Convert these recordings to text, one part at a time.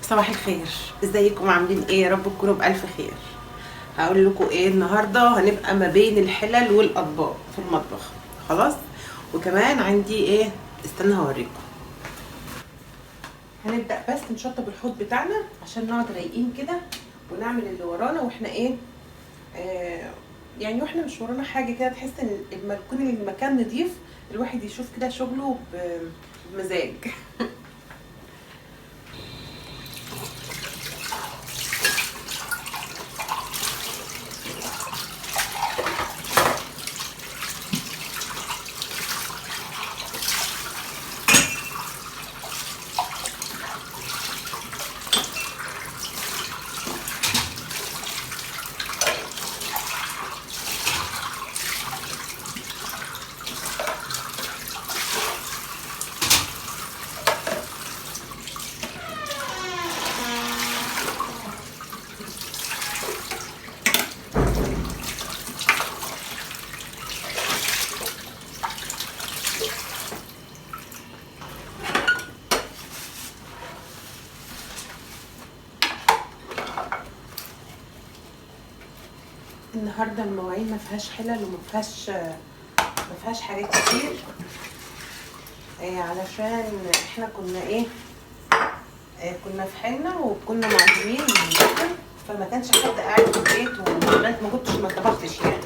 صباح الخير. ازيكم عاملين ايه؟ يا رب تكونوا بالف خير. هقول لكم ايه النهارده. هنبقى ما بين الحلل والاطباق في المطبخ. خلاص. وكمان عندي ايه، استنى هوريكم. هنبدا بس نشطب الحوض بتاعنا عشان نقعد رايقين كده ونعمل اللي ورانا واحنا ايه، يعني واحنا مش ورانا حاجه كده، تحس ان لما يكون المكان نضيف الواحد يشوف كده شغله بمزاج. النهارده المواعين ما فيهاش حلل وما فيهاش حاجات كتير، علشان احنا كنا ايه، كنا في حنة وكنا معزومين جدا، فما كانش حد قاعد في البيت وما كنتش ما طبختش يعني.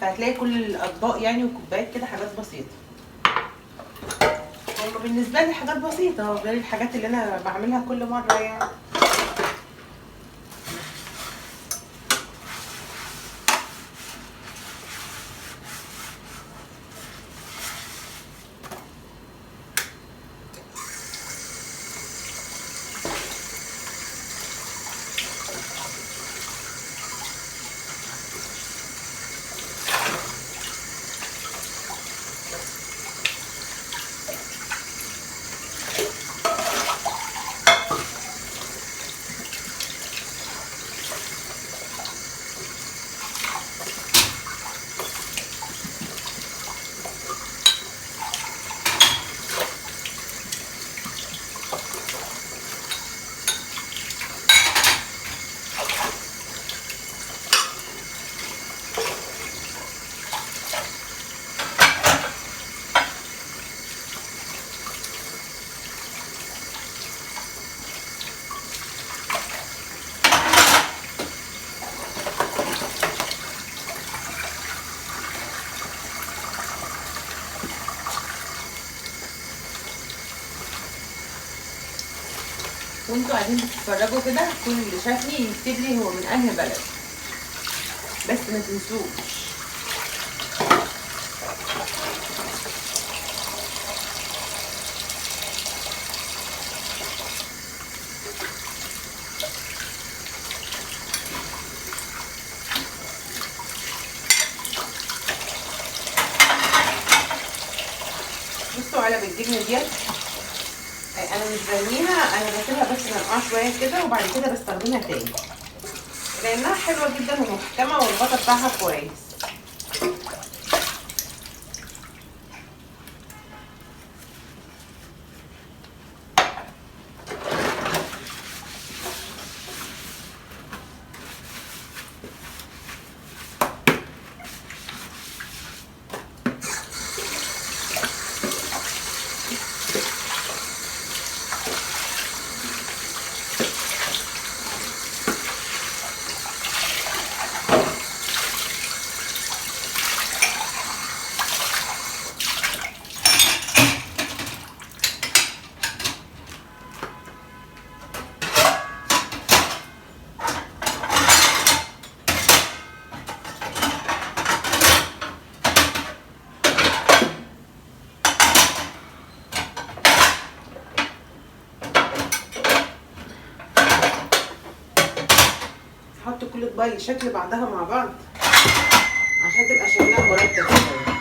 فهتلاقي كل الاطباق يعني وكوبايات كده حاجات بسيطه. هما بالنسبه لي حاجات بسيطه غير الحاجات اللي انا بعملها كل مره يعني. وانتوا قاعدين بتتفرجوا كده كل اللي شافني يكتب لي هو من انهي بلد، بس ما تنسوش. بصوا علب الجبنه ديت، انا مش برميها، انا بسيبها بس تنقع شويه كده وبعد كده بستخدمها تاني، لانها حلوه جدا ومحكمه والغطا بتاعها كويس. هحط كل اطباق شكل بعضها مع بعض عشان تبقى شكلها مرتب شويه.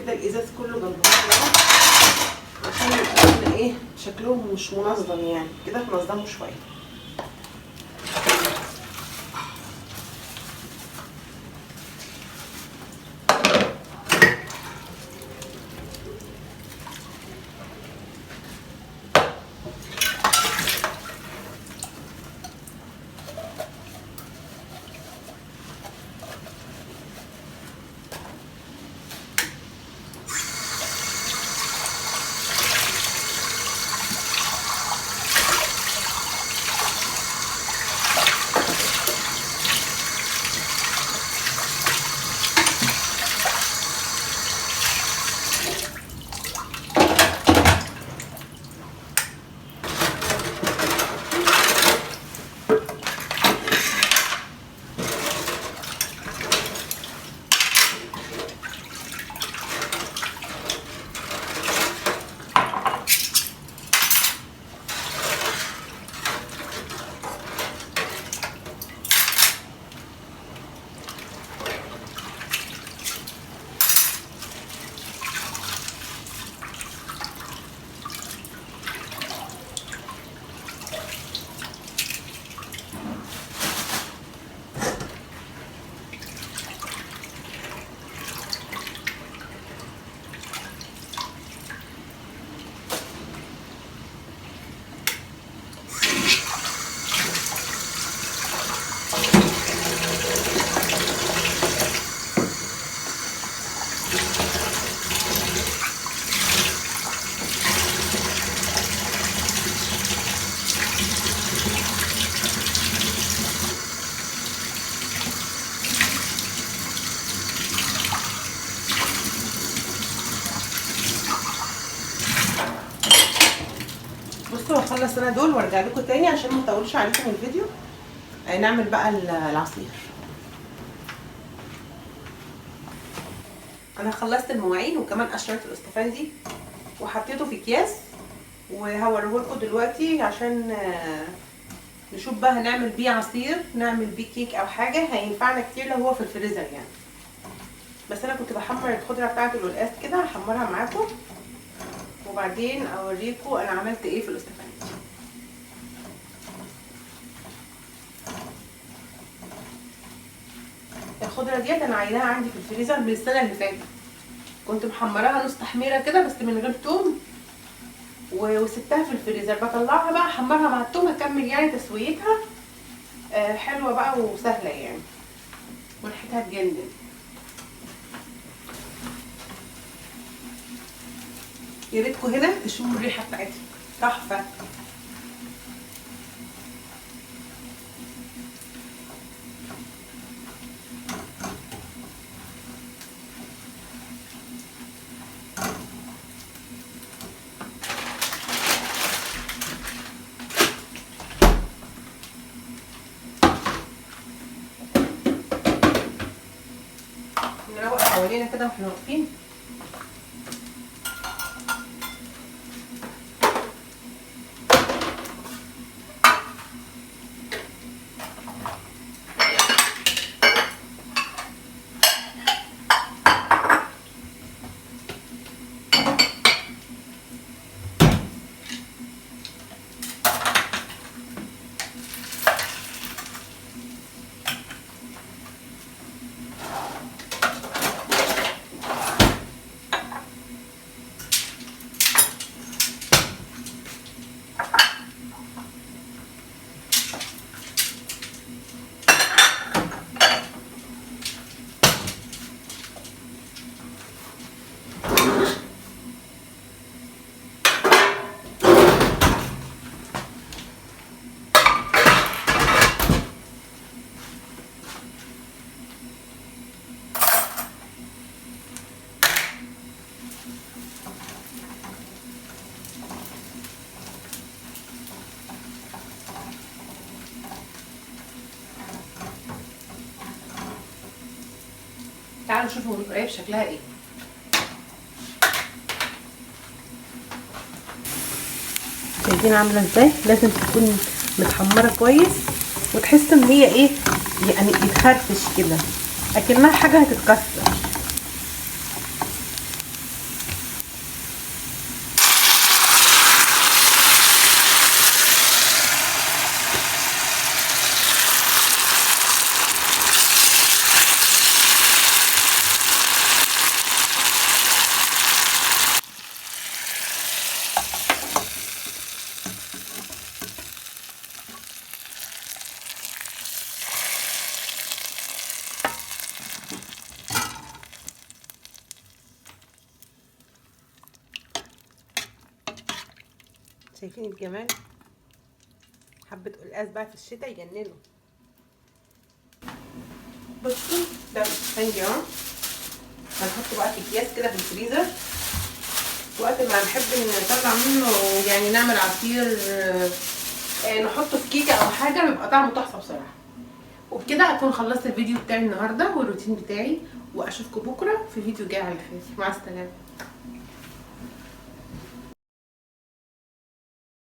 كده الازاز كله جنب بعض عشان يبقى ايه شكلهم مش منظم يعني، كده ننظمه شويه. بصوا هخلص انا دول وارجع لكم تاني عشان ما اطولش عليكم الفيديو. نعمل بقى العصير. انا خلصت المواعين وكمان قشرت الاستفندي وحطيته في اكياس، وهوريه لكم دلوقتي عشان نشوف بقى هنعمل بيه عصير، نعمل بيه كيك او حاجه هينفعنا كتير لو هو في الفريزر يعني. بس انا كنت بحمر الخضره بتاعت القلقاس كده، هحمرها معاكم وبعدين اوريكم انا عملت ايه في الاستفندي. الخضره ديت انا عايناها عندي في الفريزر من السنه اللي فاتت، كنت محمراها نص تحميره كده بس من غير توم وسبتها في الفريزر. بطلعها بقى احمرها مع التوم اكمل يعني تسويتها. حلوه بقى وسهله يعني وريحتها تجنن. يا ريتكم هنا تشموا الريحه بتاعتها تحفه. نروق حوالينا كده واحنا واقفين. تعالوا شوفوا القريب شكلها ايه. شايفين عامله ازاي؟ لازم تكون متحمره كويس وتحس ان هي ايه يعني يتخرفش كده اكنها حاجه هتتكسر. شايفين الجمال؟ حبه قلقاس بقى في الشتاء يجننوا. بصوا ده الاسفنج اهو، هنحطه بقى في اكياس كده في الفريزر، وقت ما نحب نطلع منه يعني نعمل عصير، نحطه في كيكه او حاجه بيبقى طعمه تحفه بصراحه. وبكده هكون خلصت الفيديو بتاعي النهارده والروتين بتاعي، واشوفكم بكره في فيديو جاي على خير. مع السلامه.